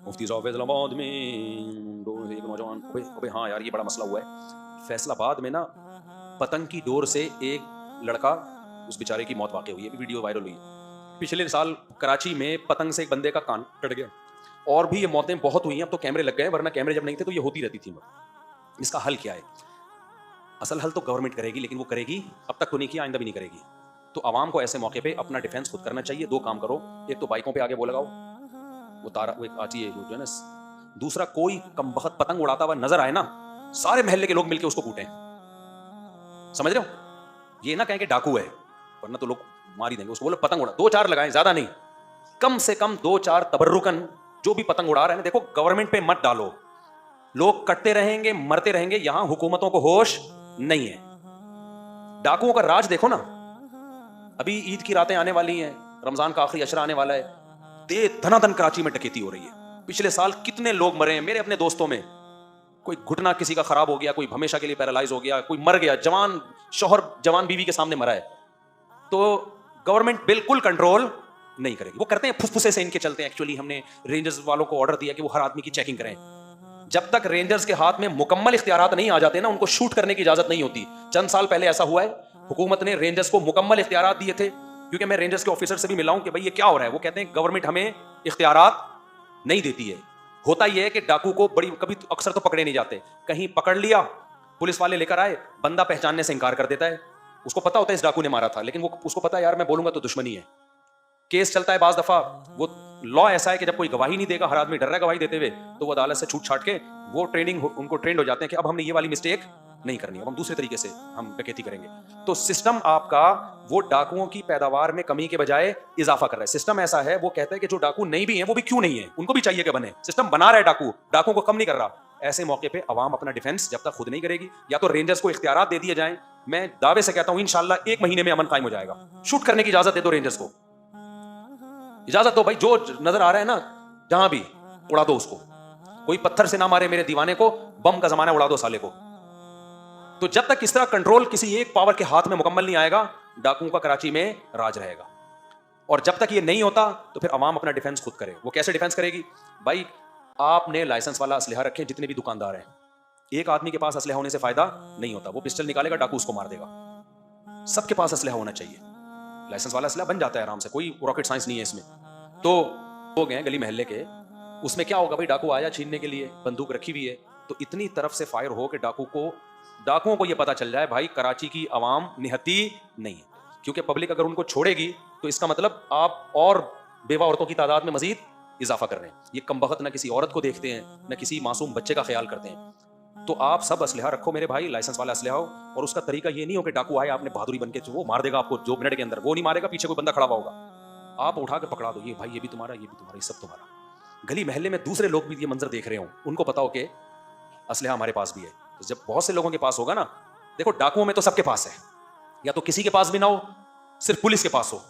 मुफ्ती साहब फैसलाबाद में एक नौजवान अबे हाँ यार, ये बड़ा मसला हुआ है फैसलाबाद में ना। पतंग की डोर से एक लड़का, उस बेचारे की मौत वाकई हुई है, वीडियो वायरल हुई है। पिछले साल कराची में पतंग से एक बंदे का कान कट गया। और भी ये मौतें बहुत हुई हैं, अब तो कैमरे लग गए, वरना कैमरे जब नहीं थे तो ये होती रहती थी। इसका हल क्या है? असल हल तो गवर्नमेंट करेगी, लेकिन वो करेगी, अब तक तो नहीं किया, आइंदा भी नहीं करेगी। तो आवाम को ऐसे मौके पे अपना डिफेंस खुद करना चाहिए। दो काम करो, एक तो बाइकों पे आगे वो लगाओ, वो तारा वो एक आती है जो है ना। दूसरा, कोई कमबख्त पतंग उड़ाता हुआ नजर आए ना, सारे मोहल्ले के लोग मिलकर उसको कूटें। समझ रहे हो? ये ना कहें कि डाकू है, वरना तो लोग मार ही देंगे उसको। बोलो पतंग उड़ा, दो चार लगाएं, ज्यादा नहीं, कम से कम दो चार तबर्रुकन। जो भी पतंग उड़ा रहे हैं, देखो गवर्नमेंट पे मत डालो, लोग कटते रहेंगे, मरते रहेंगे। यहां हुकूमतों को होश नहीं है। डाकुओं का राज देखो ना, अभी ईद की रातें आने वाली हैं, रमजान का आखिरी अशरा आने वाला है, धनाधन कराची में डकैती हो रही है। पिछले साल कितने लोग मरे हैं मेरे अपने दोस्तों में। कोई घुटना किसी का खराब हो गया, कोई हमेशा के लिए पैरालाइज हो गया, कोई मर गया, जवान शौहर जवान बीवी के सामने मरा है। तो गवर्नमेंट बिल्कुल कंट्रोल नहीं करेगी। वो करते हैं फुसफुसे से इनके चलते हैं। एक्चुअली हमने रेंजर्स वालों को ऑर्डर दिया कि वो हर आदमी की चेकिंग करें। जब तक रेंजर्स के हाथ में मुकम्मल इख्तियारात नहीं आ जाते ना, उनको शूट करने की इजाजत नहीं होती। चंद साल पहले ऐसा हुआ है, हुकूमत ने रेंजर्स को मुकम्मल इख्तियारात दिए थे। क्योंकि मैं रेंजर्स के ऑफिसर से भी मिला हूं कि भाई ये क्या हो रहा है। वो कहते हैं गवर्नमेंट हमें इख्तियारात नहीं देती है। होता यह है कि डाकू को बड़ी कभी अक्सर तो पकड़े नहीं जाते, कहीं पकड़ लिया, पुलिस वाले लेकर आए, बंदा पहचानने से इनकार कर देता है। उसको पता होता है इस डाकू ने मारा था, लेकिन वो उसको पता है यार मैं बोलूंगा तो दुश्मनी है। केस चलता है, बाज दफा वो लॉ ऐसा है कि जब कोई गवाही नहीं देगा, हर आदमी डर रहा है गवाही देते हुए, तो वो अदालत से छूट छाट के वो उनको ट्रेंड हो जाते हैं कि अब हमने ये वाली मिस्टेक नहीं करनी, अब हम दूसरे तरीके से हम डकैती करेंगे। तो सिस्टम आपका वो डाकुओं की पैदावार में कमी के बजाय इजाफा कर रहा है। सिस्टम ऐसा है, वो कहता है कि जो डाकू नहीं भी हैं वो भी क्यों नहीं है, उनको भी चाहिए कि बने। सिस्टम बना रहा है डाकुओं को कम नहीं कर रहा। ऐसे मौके पे अवाम अपना डिफेंस जब तक खुद नहीं करेगी, या तो रेंजर्स को इख्तियारात दे दिए जाएं। मैं दावे से कहता हूं इंशाल्लाह 1 महीने में अमन कायम हो जाएगा। शूट करने की इजाजत दे दो रेंजर्स को, इजाजत दो भाई, जो नजर आ रहा है ना जहां भी उड़ा दो उसको। कोई पत्थर से ना मारे मेरे दीवाने को, बम का जमाना, उड़ा दो साले को। तो जब तक इस तरह कंट्रोल किसी एक पावर के हाथ में मुकम्मल नहीं आएगा, डाकुओं का कराची में राज रहेगा। और जब तक ये नहीं होता तो फिर अवाम अपना डिफेंस खुद करे। वो कैसे डिफेंस करेगी भाई? आपने लाइसेंस वाला असलहा रखे, जितने भी दुकानदार हैं। एक आदमी के पास असलहा होने से फायदा नहीं होता, वो पिस्टल निकालेगा, डाकू उसको मार देगा। सबके पास असलहा होना चाहिए। लाइसेंस वाला असलहा बन जाता है आराम से, कोई रॉकेट साइंस नहीं है इसमें। तो लोग हैं गली महल्ले के, उसमें क्या होगा भाई, डाकू आया छीनने के लिए, बंदूक रखी हुई है, तो इतनी तरफ से फायर हो कि डाकुओं को यह पता चल जाए भाई कराची की आवाम निहत्ती नहीं है। क्योंकि पब्लिक अगर उनको छोड़ेगी तो इसका मतलब आप और बेवा औरतों की तादाद में मजीद इजाफा कर रहे हैं। ये कमबख्त ना किसी औरत को देखते हैं, ना किसी मासूम बच्चे का ख्याल करते हैं। तो आप सब असलहा रखो मेरे भाई, लाइसेंस वाला असलहा हो। और उसका तरीका ये नहीं हो कि डाकू आए, आपने बहादुरी बन के वो मार देगा आपको 2 मिनट के अंदर। वो नहीं मारेगा, पीछे कोई बंदा खड़ा हुआ होगा, आप उठा के पकड़ा दो, ये भाई ये भी तुम्हारा, ये भी तुम्हारा, ये सब तुम्हारा। गली महल्ले में दूसरे लोग भी ये मंजर देख रहे हो, उनको पता हो कि असलहा हमारे पास भी है। तो जब बहुत से लोगों के पास होगा ना, देखो डाकुओं में तो सबके पास है, या तो किसी के पास भी ना हो, सिर्फ पुलिस के पास हो।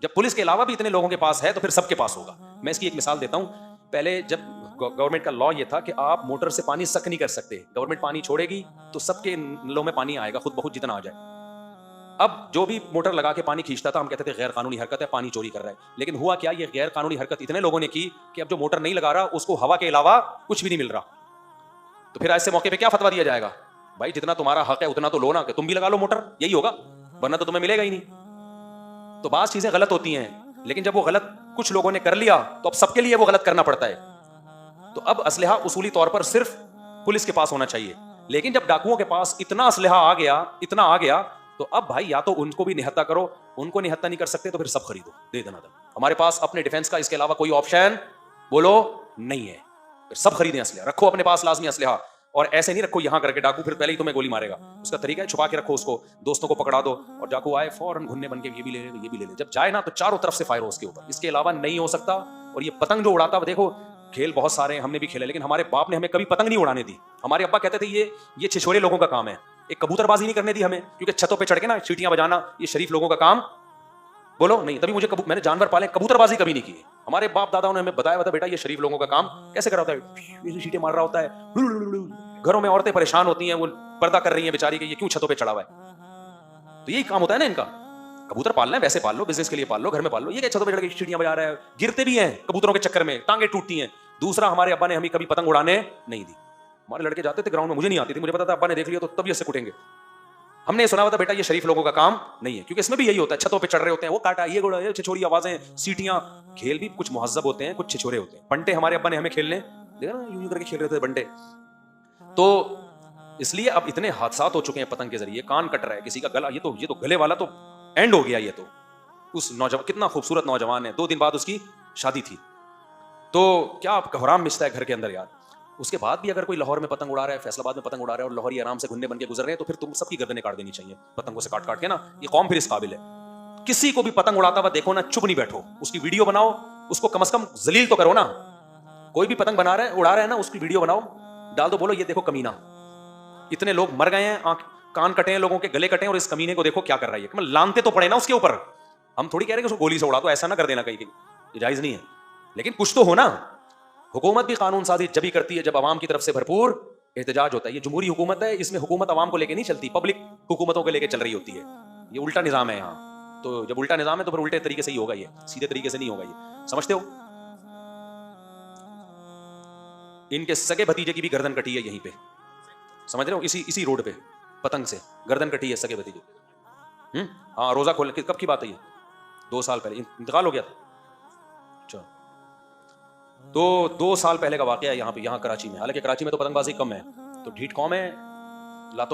जब पुलिस के अलावा भी इतने लोगों के पास है तो फिर सबके पास होगा। मैं इसकी एक मिसाल देता हूं। पहले जब गवर्नमेंट का लॉ ये था कि आप मोटर से पानी सक नहीं कर सकते, गवर्नमेंट पानी छोड़ेगी तो सबके नलों में पानी आएगा, खुद बहुत जितना आ जाए। अब जो भी मोटर लगा के पानी खींचता था, हम कहते थे गैर कानूनी हरकत है, पानी चोरी कर रहा है। लेकिन हुआ क्या, ये गैर कानूनी हरकत इतने लोगों ने की कि अब जो मोटर नहीं लगा रहा उसको हवा के अलावा कुछ भी नहीं मिल रहा। तो फिर ऐसे मौके पे क्या फतवा दिया जाएगा? भाई जितना तुम्हारा हक है उतना तो लो ना, कि तुम भी लगा लो मोटर, यही होगा, वरना तो तुम्हें मिलेगा ही नहीं। तो बात चीजें गलत होती हैं, लेकिन जब वो गलत कुछ लोगों ने कर लिया तो अब सबके लिए वो गलत करना पड़ता है। तो अब असलहा उसूली तौर पर सिर्फ पुलिस के पास होना चाहिए। लेकिन जब डाकुओं के पास इतना असलहा आ गया, तो अब भाई या तो उनको भी निहत्ता करो, उनको निहत्ता नहीं कर सकते तो फिर सब खरीदो, दे देना। हमारे पास अपने डिफेंस का इसके अलावा कोई ऑप्शन बोलो नहीं है, फिर सब खरीदें असलहा, रखो अपने पास लाजमी असलहा। और ऐसे नहीं रखो यहां करके, डाकू फिर पहले ही तुम्हें गोली मारेगा। उसका तरीका है छुपा के रखो उसको, दोस्तों को पकड़ा दो, और डाकू आए फौरन घुन्ने बन के ये भी ले ले, ये भी ले ले। जब जाए ना तो चारों तरफ से फायर हो उसके ऊपर, इसके अलावा नहीं हो सकता। और ये पतंग जो उड़ाता, देखो खेल बहुत सारे हैं, हमने भी खेले, लेकिन हमारे बाप ने हमें कभी पतंग नहीं उड़ाने दी। हमारे अब्बा कहते थे ये छिछोरे लोगों का काम है। एक कबूतरबाजी नहीं करने दी हमें, क्योंकि छतों पे चढ़ के ना सीटियां बजाना ये शरीफ लोगों का काम बोलो नहीं। तभी मुझे मैंने जानवर पाले, कबूतरबाजी कभी नहीं की। हमारे बाप दादाओं ने हमें बताया था बेटा ये शरीफ लोगों का काम कैसे करा होता है, ये सीटें मार रहा होता है। घरों में औरतें परेशान होती हैं, वो पर्दा कर रही हैं बेचारी के, ये क्यों छतों पे चढ़ा हुआ है। तो यही काम होता है ना इनका। कबूतर पालना है वैसे पाल लो, बिजनेस के लिए पाल लो, घर में पाल लो। ये क्या छतों पे चढ़ के सीटियां बजा रहा है, गिरते भी हैं कबूतरों के चक्कर में, टांगे टूटती हैं। दूसरा, हमारे अब्बा ने हमें कभी पतंग उड़ाने नहीं दी। हमारे लड़के जाते थे ग्राउंड में, मुझे नहीं आती थी, मुझे पता था अब्बा ने देख लिया तो तबीयत से कुटेंगे। हमने सुना हुआ था बेटा ये शरीफ लोगों का काम नहीं है, क्योंकि इसमें भी यही होता है, छतों पे चढ़ रहे होते हैं, वो काटा, ये गोड़ा, ये छिछोरी आवाजें, सीटियां। खेल भी कुछ मुहज्जब होते हैं, कुछ छिछोरे होते हैं। बंटे हमारे अब्बा ने हमें खेलने देखा ना, यूं करके खेल रहे थे बंटे। तो इसलिए अब इतने हादसात हो चुके हैं पतंग के जरिए, कान कट रहा है किसी का, गला, ये तो गले वाला तो एंड हो गया। ये तो उस नौजवान, कितना खूबसूरत नौजवान है, 2 दिन बाद उसकी शादी थी, तो क्या कोहराम मिचता है घर के अंदर यार। उसके बाद भी अगर कोई लाहौर में पतंग उड़ा रहा है, फैसलाबाद में पतंग उड़ा रहा है और लाहौरी आराम से घुन्ने बन के गुजर रहे हैं, तो फिर तुम सबकी गर्दनें काट देनी चाहिए पतंगों से काट काट के ना। ये कौम फिर इस काबिल है। किसी को भी पतंग उड़ाता हुआ देखो ना, चुप नहीं बैठो, उसकी वीडियो बनाओ, उसको कम से कम जलील तो करो ना। कोई भी पतंग बना रहा है, उड़ा रहा है ना, उसकी वीडियो बनाओ, डाल दो, बोलो ये देखो कमीना, इतने लोग मर गए हैं, कान कटे हैं लोगों के, गले कटे हैं, और इस कमीने को देखो क्या कर रहा है। मतलब लानते तो पड़े ना उसके ऊपर। हम थोड़ी कह रहे हैं कि उसको गोली से उड़ा दो, ऐसा ना कर देना कहीं, ये जायज नहीं है, लेकिन कुछ तो हो ना। हुकूमत भी कानून साजी जब ही करती है जब आवाम की तरफ से भरपूर एहतजाज होता है। ये जमहूरी हुकूमत है, इसमें हुकूमत आवाम को लेके नहीं चलती, पब्लिक हुकूमतों को लेके चल रही होती है। ये उल्टा निजाम है यहाँ। तो जब उल्टा निजाम है तो फिर उल्टे तरीके से ही होगा, ये सीधे तरीके से नहीं होगा। ये समझते हो? इनके सगे भतीजे की भी गर्दन कटी है यहीं पे, समझ रहे हो? इसी रोड पे पतंग से गर्दन कटी है सगे भतीजे। हाँ, रोजा खोलने कब की बात है ये? 2 साल पहले इंतकाल हो गया था। अच्छा, तो 2 साल पहले का वाकया है यहाँ पे, यहाँ कराची में। हालांकि कराची में तो पतंगबाजी कम है, तो ढीठ कौम है,